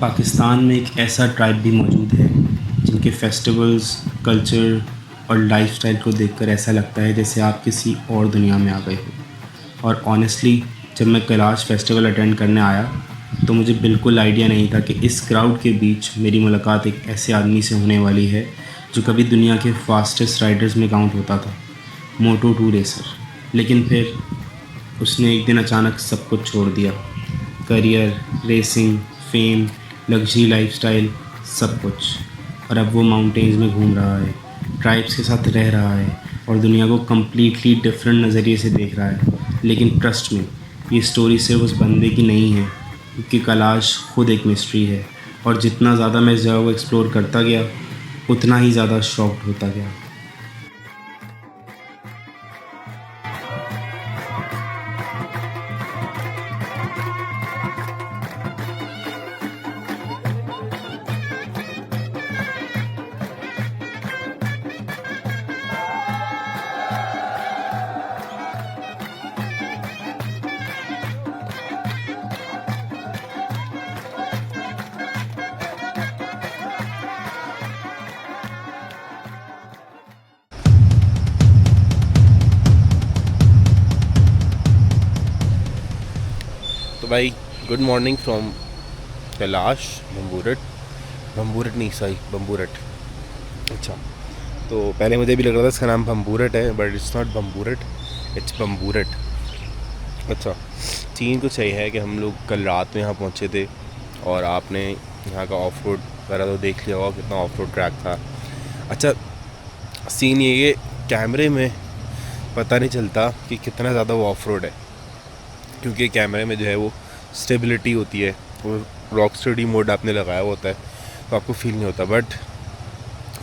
पाकिस्तान में एक ऐसा ट्राइब भी मौजूद है जिनके फेस्टिवल्स, कल्चर और लाइफस्टाइल को देखकर ऐसा लगता है जैसे आप किसी और दुनिया में आ गए हो। और ऑनेस्टली जब मैं कैलाश फेस्टिवल अटेंड करने आया तो मुझे बिल्कुल आइडिया नहीं था कि इस क्राउड के बीच मेरी मुलाकात एक ऐसे आदमी से होने वाली है जो कभी दुनिया के फास्टेस्ट राइडर्स में काउंट होता था, मोटो2 रेसर। लेकिन फिर उसने एक दिन अचानक सब कुछ छोड़ दिया, career, racing, fame, luxury lifestyle, सब कुछ। और अब वो माउंटेन्स में घूम रहा है, ट्राइब्स के साथ रह रहा है और दुनिया को कम्प्लीटली डिफरेंट नज़रिए से देख रहा है। लेकिन ट्रस्ट में ये स्टोरी सिर्फ उस बंदे की नहीं है, क्योंकि कैलाश खुद एक मिस्ट्री है। और जितना ज़्यादा मैं इस जगह को एक्सप्लोर करता गया उतना ही ज़्यादा शॉक्ड होता गया। तो भाई गुड मॉर्निंग फ्रॉम कैलाश बम्बूरट नहीं सॉरी बम्बूरट। अच्छा, तो पहले मुझे भी लग रहा था इसका नाम बम्बूरट है, बट इट्स नॉट बम्बूरट, इट्स बम्बूरट। अच्छा, सीन कुछ सही है कि हम लोग कल रात में यहाँ पहुँचे थे और आपने यहाँ का ऑफ रोड वगैरह तो देख लिया होगा, कितना ऑफ रोड ट्रैक था। अच्छा, सीन ये कैमरे में पता नहीं चलता कि कितना ज़्यादा वो ऑफ रोड है, क्योंकि कैमरे में जो है वो स्टेबिलिटी होती है, वो रॉक स्टडी मोड आपने लगाया होता है तो आपको फील नहीं होता, बट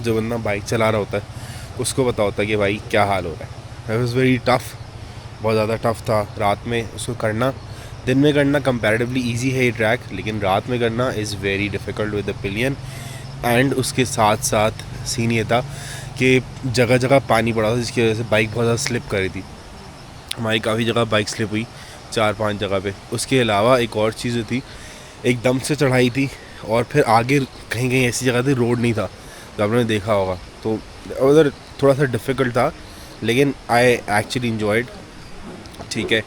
जो बंदा बाइक चला रहा होता है उसको पता होता है कि भाई क्या हाल हो रहा है। इट वॉज़ वेरी टफ़, बहुत ज़्यादा टफ़ था रात में उसको करना। दिन में करना कंपैरेटिवली ईजी है ये ट्रैक, लेकिन रात में करना is very difficult with the pillion. And उसके साथ साथ सीन ये था कि जगह जगह पानी पड़ा था, जिसकी वजह से बाइक बहुत ज़्यादा स्लिप कर रही थी। हमारी काफ़ी जगह बाइक स्लिप हुई, 4-5 जगह पे। उसके अलावा एक और चीज़ थी, एकदम से चढ़ाई थी और फिर आगे कहीं कहीं ऐसी जगह थी रोड नहीं था, जो आपने देखा होगा, तो उधर थोड़ा सा डिफ़िकल्ट था, लेकिन आई एक्चुअली इन्जॉयड। ठीक है,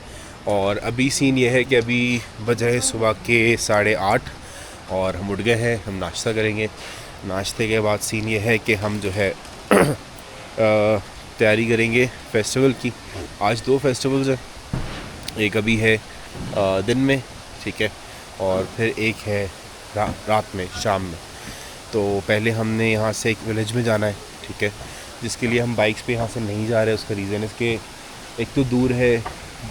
और अभी सीन ये है कि अभी बजे है सुबह के 8:30 और हम उठ गए हैं, हम नाश्ता करेंगे। नाश्ते के बाद सीन ये है कि हम जो है तैयारी करेंगे फेस्टिवल की। आज 2 फेस्टिवल्स हैं, एक अभी है दिन में, ठीक है, और फिर एक है रात में, शाम में। तो पहले हमने यहाँ से एक विलेज में जाना है, ठीक है, जिसके लिए हम बाइक्स पे यहाँ से नहीं जा रहे। उसका रीज़न इसके एक तो दूर है,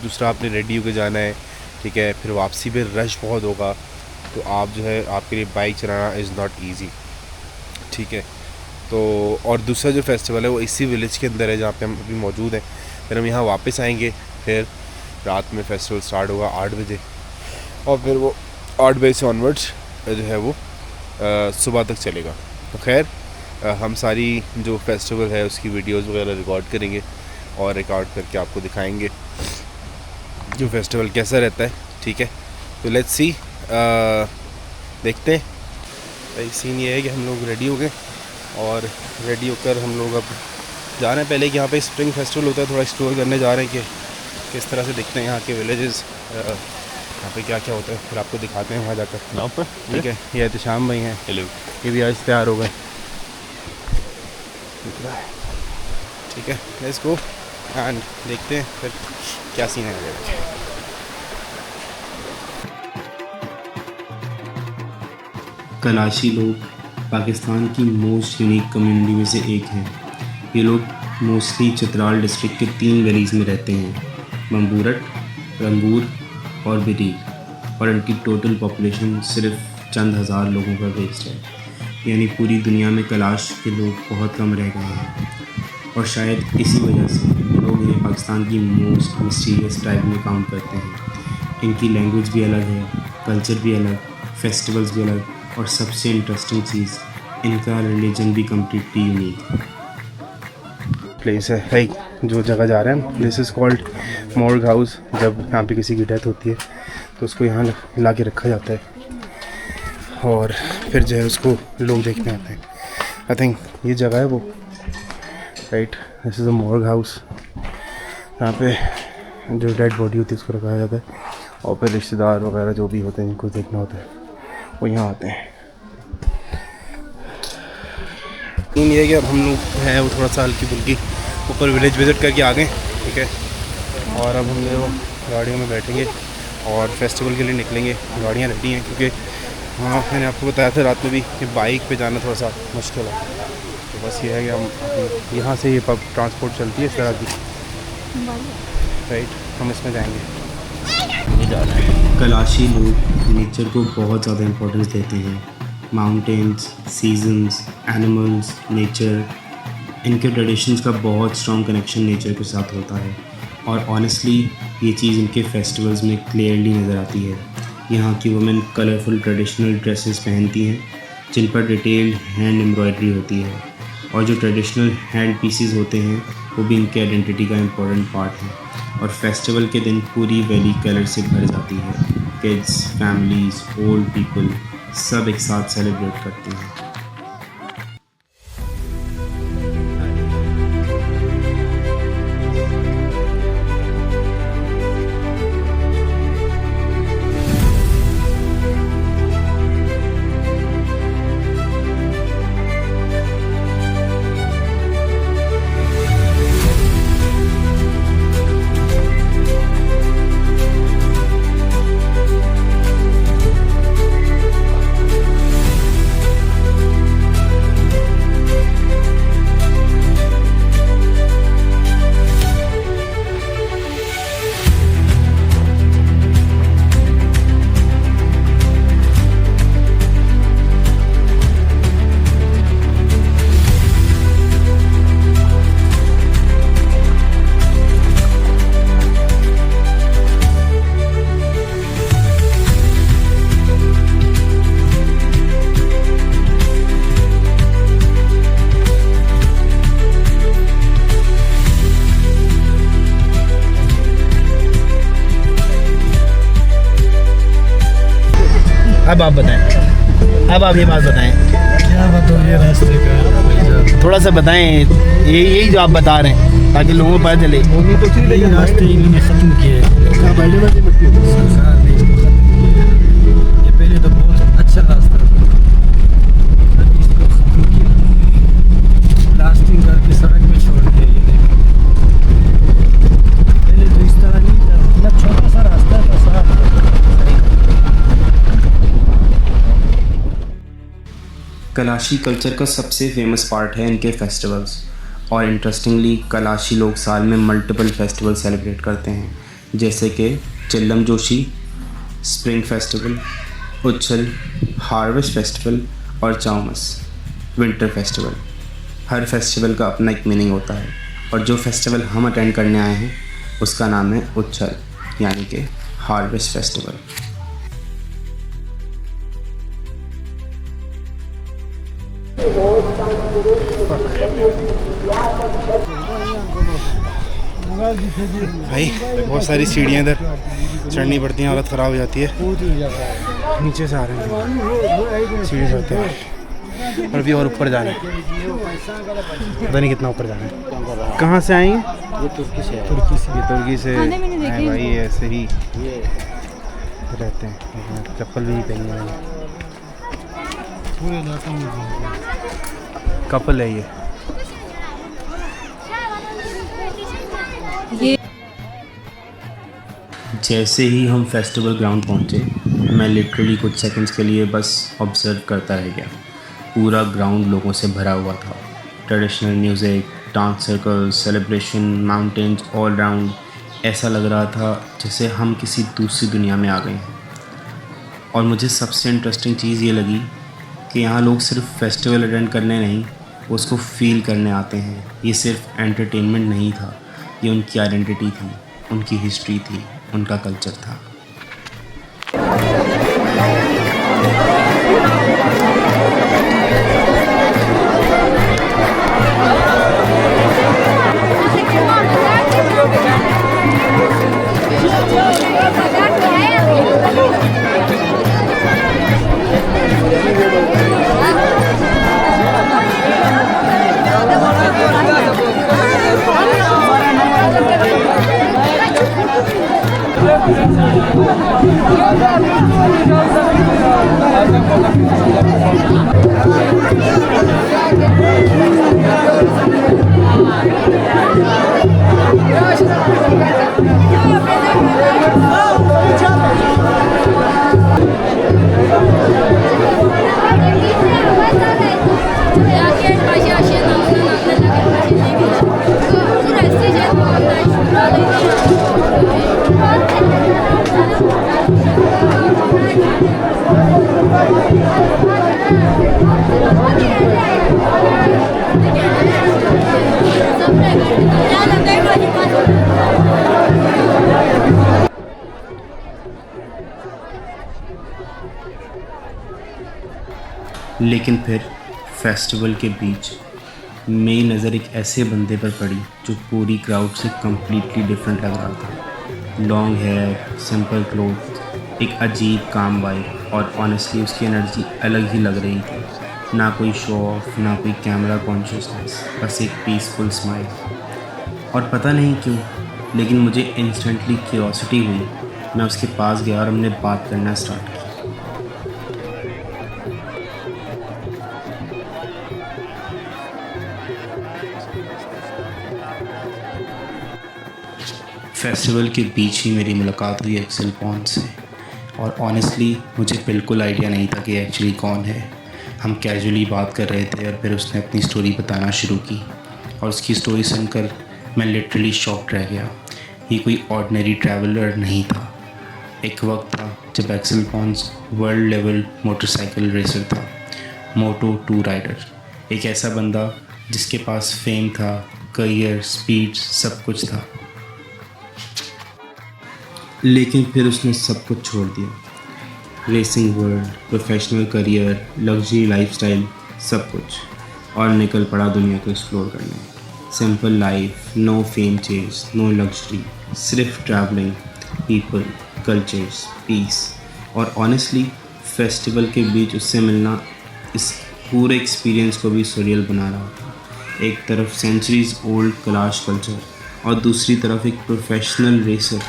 दूसरा आपने रेडी होकर जाना है, ठीक है, फिर वापसी पे रश बहुत होगा, तो आप जो है आपके लिए बाइक चलाना इज़ नॉट ईजी, ठीक है। तो और दूसरा जो फेस्टिवल है वो इसी विलेज के अंदर है जहाँ पे हम अभी मौजूद हैं। फिर हम यहाँ वापस आएंगे, फिर रात में फेस्टिवल स्टार्ट होगा 8 बजे, और फिर वो 8 बजे से ऑनवर्ड्स जो है वो सुबह तक चलेगा। तो खैर हम सारी जो फेस्टिवल है उसकी वीडियोस वगैरह रिकॉर्ड करेंगे और रिकॉर्ड करके आपको दिखाएंगे जो फेस्टिवल कैसा रहता है, ठीक है। तो लेट्स सी, देखते हैं। भाई सीन ये है कि हम लोग रेडी हो गए और रेडी होकर हम लोग अब जा रहे हैं। पहले कि यहाँ पे स्प्रिंग फेस्टिवल होता है, थोड़ा एक्सप्लोर करने जा रहे हैं कि किस तरह से दिखते हैं यहाँ के विलेजेस, यहाँ पे क्या क्या होता है, फिर आपको दिखाते हैं वहाँ जाकर, ठीक है। ये एहतशाम भाई हैं, हेलो, ये भी आज तैयार हो गए, ठीक है। लेट्स गो एंड देखते हैं फिर क्या सीन है। कलाशी लोग पाकिस्तान की मोस्ट यूनिक कम्युनिटी में से एक हैं। ये लोग मोस्टली चित्राल डिस्ट्रिक्ट के 3 गलीज़ में रहते हैं, बम्बूरट, रंगूर और बिरीर, और इनकी टोटल पॉपुलेशन सिर्फ चंद हज़ार लोगों का बेस्ड है। यानी पूरी दुनिया में कैलाश के लोग बहुत कम रह गए हैं, और शायद इसी वजह से लोग इन्हें पाकिस्तान की मोस्ट मिस्टीरियस ट्राइब में काउंट करते हैं। इनकी लैंग्वेज भी अलग है, कल्चर भी अलग, फेस्टिवल्स भी अलग, और सबसे इंटरेस्टिंग चीज़, इनका रिलीजन भी कम्प्लीटली यूनिक है। प्लेस है लाइक जो जगह जा रहे हैं, this is called morgue house. जब यहाँ पे किसी की डेथ होती है तो उसको यहाँ ला के रखा जाता है। और फिर जो है उसको लोग देखने आते हैं। आई थिंक ये जगह है वो, right, this is a morgue house, यहाँ पे जो डेड बॉडी होती है उसको रखाया जाता है और फिर रिश्तेदार वगैरह जो भी होते हैं जिनको देखना होता है वो यहाँ आते हैं। सीन ये है कि अब हम लोग हैं वो थोड़ा सा हल्की फुल्की ऊपर विलेज विज़िट करके आ गए, ठीक है, और अब हम लोग गाड़ियों में बैठेंगे और फेस्टिवल के लिए निकलेंगे। गाड़ियाँ रेडी हैं क्योंकि हाँ मैंने आपको बताया था रात में भी कि बाइक पे जाना थोड़ा सा मुश्किल है, तो बस ये है कि हम यहाँ से ये पब ट्रांसपोर्ट चलती है इस तरह की, राइट, हम इसमें जाएंगे। ये जा रहे हैं। कलाशी लोग नेचर को बहुत ज़्यादा इम्पोर्टेंस देते हैं। माउंटेन्स, सीजन्स, एनिमल्स, नेचर, इनके ट्रेडिशंस का बहुत स्ट्रॉन्ग कनेक्शन नेचर के साथ होता है और ऑनेस्टली ये चीज़ इनके फेस्टिवल्स में क्लियरली नज़र आती है। यहाँ की वुमेन कलरफुल ट्रेडिशनल ड्रेसेस पहनती हैं जिन पर डिटेल्ड हैंड एम्ब्रॉयडरी होती है और जो ट्रेडिशनल हैंड पीसीज होते हैं वो भी इनके आइडेंटिटी का इम्पोर्टेंट पार्ट है। और फेस्टिवल के दिन पूरी वैली कलर से भर जाती है। किड्स, फैमिलीज़, ओल्ड पीपल सब एक साथ सेलिब्रेट करते हैं। अब आप बताएं, अब आप ये बात बताएं, क्या बताऊँ ये रास्ते का, थोड़ा सा बताएं, यही जो आप बता रहे हैं ताकि लोगों को पता चले। ये रास्ते इन्होंने ख़त्म किए सरकार ने इसको ख़त्म किया। ये पहले तो बहुत अच्छा रास्ता था, इसको ख़त्म किया, प्लास्टिक करके सड़क पे छोड़ दिया। ये देखो पहले तो इस तरह नहीं था, इतना छोटा सा रास्ता था, साफ कलाशी कल्चर का सबसे फेमस पार्ट है इनके फेस्टिवल्स और इंटरेस्टिंगली कलाशी लोग साल में मल्टीपल फेस्टिवल सेलिब्रेट करते हैं जैसे कि Chilam Joshi, spring festival, Uchal, harvest festival और चाउमस विंटर फेस्टिवल। हर फेस्टिवल का अपना एक मीनिंग होता है और जो फेस्टिवल हम अटेंड करने आए हैं उसका नाम है उच्छल यानी कि हार्वेस्ट फेस्टिवल। भाई बहुत सारी सीढ़ियाँ इधर चढ़नी पड़ती हैं, हालत ख़राब हो जाती है। नीचे से आ रहे हैं सीढ़ी चढ़ते हैं और अभी और ऊपर जाना है, पता नहीं कितना ऊपर जाना है। कहाँ से आएंगे? ये तुर्की से ये तुर्की से आए भाई, ऐसे ही रहते हैं। चप्पल भी नहीं पहनी है, पूरे इलाके में कपल है ये। जैसे ही हम फेस्टिवल ग्राउंड पहुँचे मैं लिटरली कुछ सेकंड्स के लिए बस ऑब्ज़र्व करता रह गया। पूरा ग्राउंड लोगों से भरा हुआ था। Traditional music, dance circle, celebration, mountains all round, ऐसा लग रहा था जैसे हम किसी दूसरी दुनिया में आ गए हैं। और मुझे सबसे इंटरेस्टिंग चीज़ ये लगी कि यहाँ लोग सिर्फ फेस्टिवल अटेंड करने नहीं, उसको फ़ील करने आते हैं। ये सिर्फ एंटरटेनमेंट नहीं था, ये उनकी आइडेंटिटी थी, उनकी हिस्ट्री थी, उनका कल्चर था। लेकिन फिर फेस्टिवल के बीच मेरी नज़र एक ऐसे बंदे पर पड़ी जो पूरी क्राउड से कम्प्लीटली डिफरेंट लग रहा था। लॉन्ग हेयर, सिंपल क्लोथ, एक अजीब काम वाइब, और ऑनेस्टली उसकी एनर्जी अलग ही लग रही थी। ना कोई शो ऑफ, ना कोई कैमरा कॉन्शियसनेस, बस एक पीसफुल स्माइल। और पता नहीं क्यों, लेकिन मुझे इंस्टेंटली क्यूरियोसिटी हुई। मैं उसके पास गया और हमने बात करना स्टार्ट की। फेस्टिवल के बीच ही मेरी मुलाकात हुई एक्सेल पॉन्ड से, और ऑनेस्टली मुझे बिल्कुल आइडिया नहीं था कि एक्चुअली कौन है। हम कैजुअली बात कर रहे थे और फिर उसने अपनी स्टोरी बताना शुरू की, और उसकी स्टोरी सुनकर मैं लिटरली शॉक्ड रह गया। ये कोई ऑर्डिनरी ट्रैवलर नहीं था। एक वक्त था जब Axel Pons world level motorcycle racer था, मोटो2 राइडर। एक ऐसा बंदा जिसके पास फेम था, करियर, स्पीड, सब कुछ था। लेकिन फिर उसने सब कुछ छोड़ दिया। Racing world, professional career, luxury lifestyle, सब कुछ, और निकल पड़ा दुनिया को एक्सप्लोर करने। Simple life, no fame chase, no luxury, सिर्फ ट्रैवलिंग, पीपल, कल्चर्स, पीस। और ऑनेस्टली फेस्टिवल के बीच उससे मिलना इस पूरे एक्सपीरियंस को भी सुरियल बना रहा था। एक तरफ सेंचुरीज ओल्ड कैलाश कल्चर, और दूसरी तरफ एक प्रोफेशनल रेसर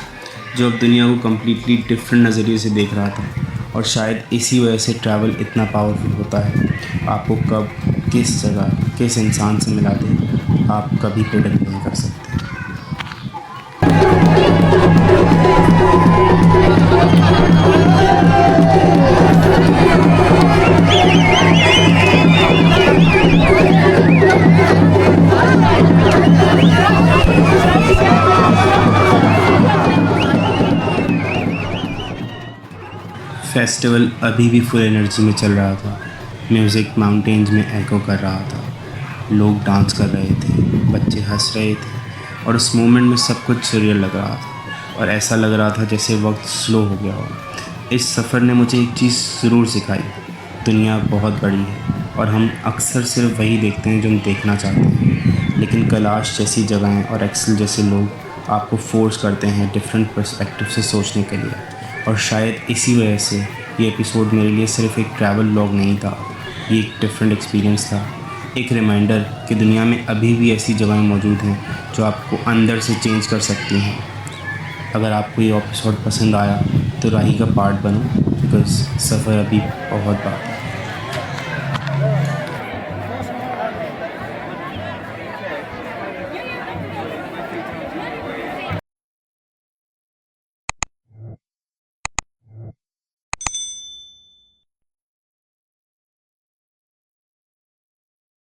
जो अब दुनिया को कम्प्लीटली डिफरेंट नज़रिए से देख रहा था। और शायद इसी वजह से ट्रैवल इतना पावरफुल होता है। आपको कब, किस जगह, किस इंसान से मिला दे, आप कभी प्रेडिक्ट नहीं कर सकते। फेस्टिवल अभी भी फुल एनर्जी में चल रहा था। म्यूज़िक माउंटेन्स में एको कर रहा था, लोग डांस कर रहे थे, बच्चे हंस रहे थे, और उस मोमेंट में सब कुछ सुरियल लग रहा था। और ऐसा लग रहा था जैसे वक्त स्लो हो गया हो। इस सफ़र ने मुझे एक चीज़ ज़रूर सिखाई, दुनिया बहुत बड़ी है और हम अक्सर सिर्फ वही देखते हैं जो हम देखना चाहते हैं। लेकिन कैलाश जैसी जगहें और एक्सेल जैसे लोग आपको फोर्स करते हैं डिफरेंट पर्सपेक्टिव से सोचने के लिए। और शायद इसी वजह से ये एपिसोड मेरे लिए सिर्फ एक ट्रैवल व्लॉग नहीं था, ये एक डिफरेंट एक्सपीरियंस था। एक रिमाइंडर कि दुनिया में अभी भी ऐसी जगहें मौजूद हैं जो आपको अंदर से चेंज कर सकती हैं। अगर आपको ये एपिसोड पसंद आया तो राही का पार्ट बनो, बिकॉज़ सफ़र अभी बहुत बाकी है।